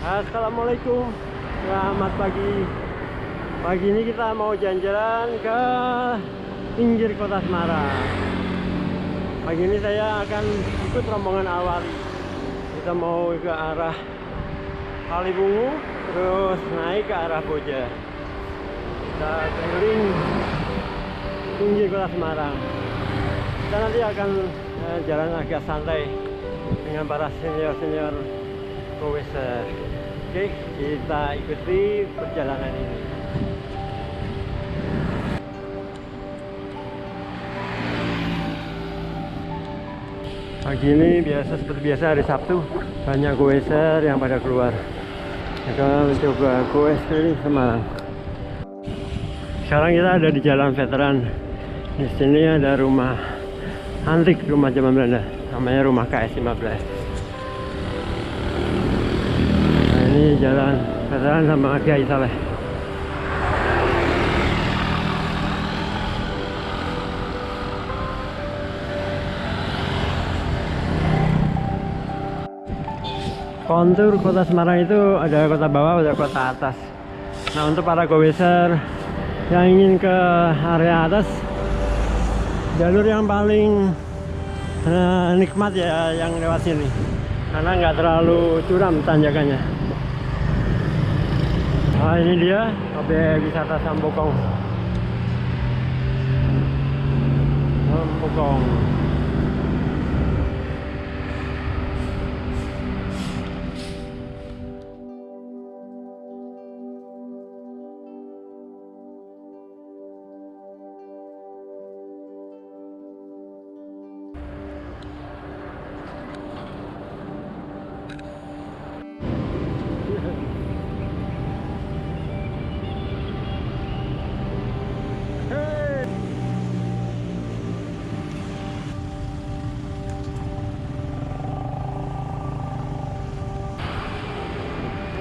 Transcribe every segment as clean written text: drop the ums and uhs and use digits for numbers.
Assalamualaikum, selamat pagi. Pagi ini kita mau jalan-jalan ke pinggir kota Semarang. Pagi ini saya akan ikut rombongan awal. Kita mau ke arah Wunung, terus naik ke arah Boja. Kita keliling pinggir kota Semarang. Kita nanti akan jalan agak santai dengan para senior-senior Gobar. Oke, kita ikuti perjalanan ini. Pagi ini seperti biasa hari Sabtu, banyak goeser yang pada keluar. Kita mencoba goes keliling Semarang. Sekarang kita ada di Jalan Veteran. Di sini ada rumah antik, rumah zaman Belanda, namanya rumah KS15. Ini Jalan Veteran sama Kiai Saleh. Kontur kota Semarang itu ada kota bawah, ada kota atas. Nah, untuk para goeser yang ingin ke area atas, jalur yang paling nikmat ya yang lewat sini, karena nggak terlalu curam tanjakannya. Nah, ini dia objek wisata Sambokong.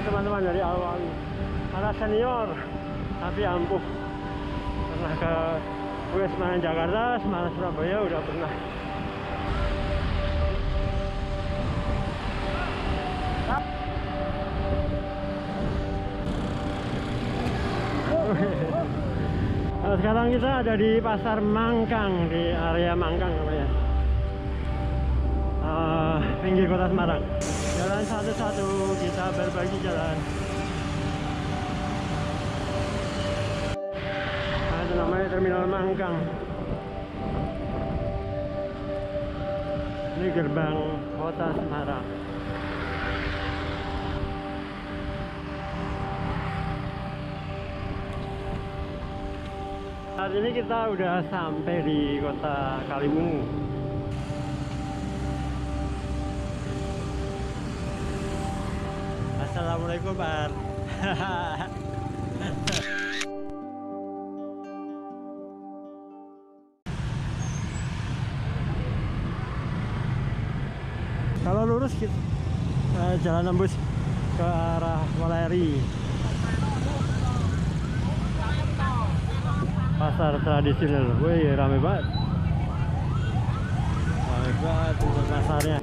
Teman-teman dari awal, para senior tapi ampuh, pernah ke Semarang Jakarta, Semarang Surabaya udah pernah. Nah, sekarang kita ada di Pasar Mangkang, di area Mangkang namanya, pinggir kota Semarang. Jalan satu-satu, kita berbagi jalan. Nah, itu namanya Terminal Mangkang. Ini gerbang kota Semarang. Saat ini kita udah sampai di kota Wunung. Assalamualaikum, Pak. Kalau lurus kita jalan tembus ke arah Waleri. Pasar tradisional. Wih, rame banget. Rame banget untuk pasarnya.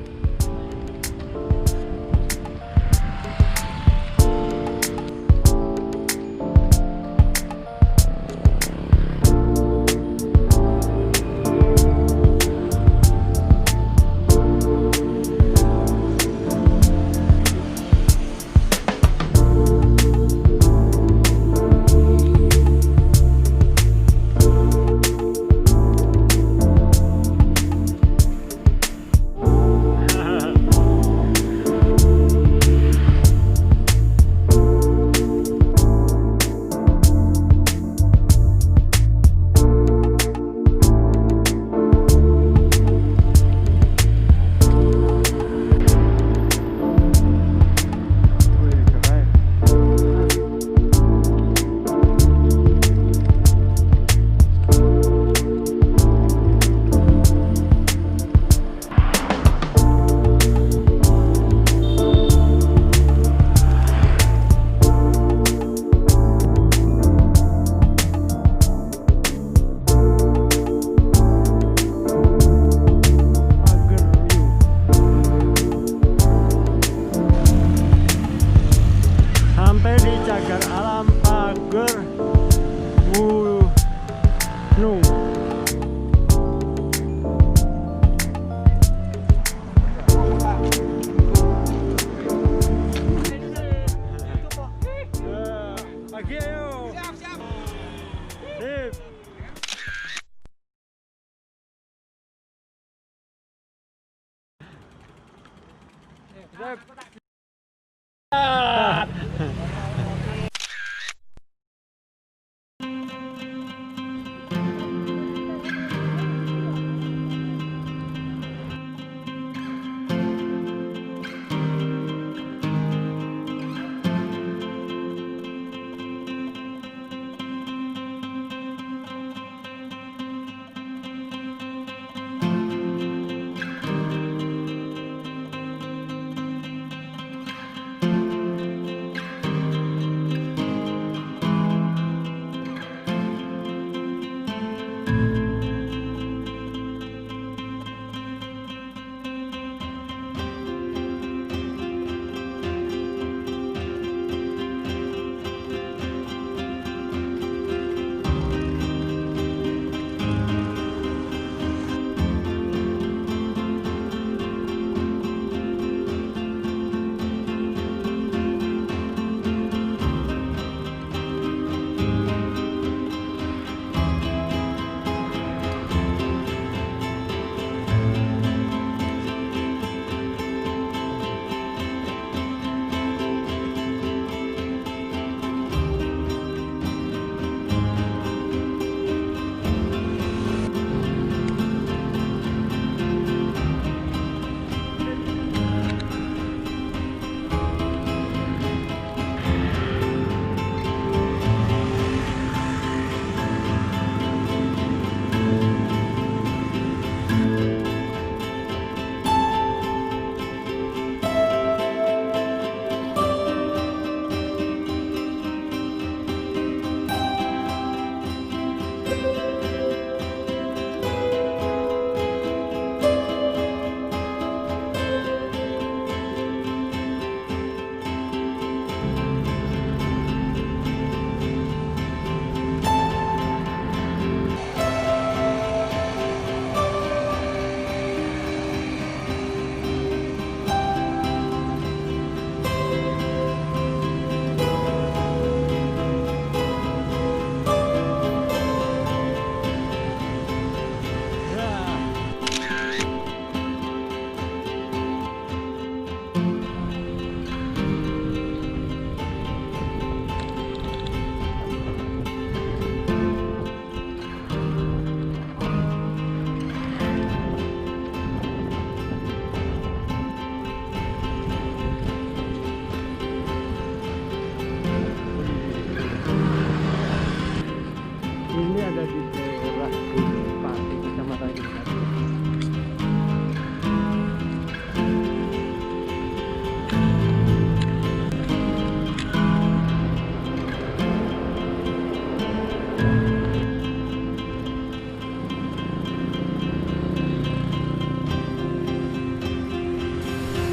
Ini ada di daerah Gobar, kecamatan Cagar.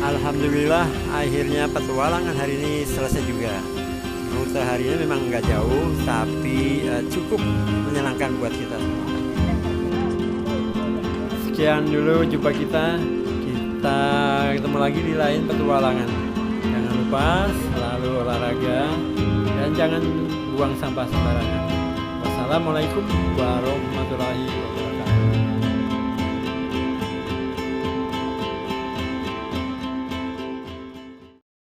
Alhamdulillah akhirnya petualangan hari ini selesai juga. Rute hari ini memang nggak jauh, tapi cukup menyenangkan buat kita semua. Sekian dulu jumpa kita. Kita ketemu lagi di lain petualangan. Jangan lupa selalu olahraga dan jangan buang sampah sembarangan. Wassalamualaikum warahmatullahi wabarakatuh.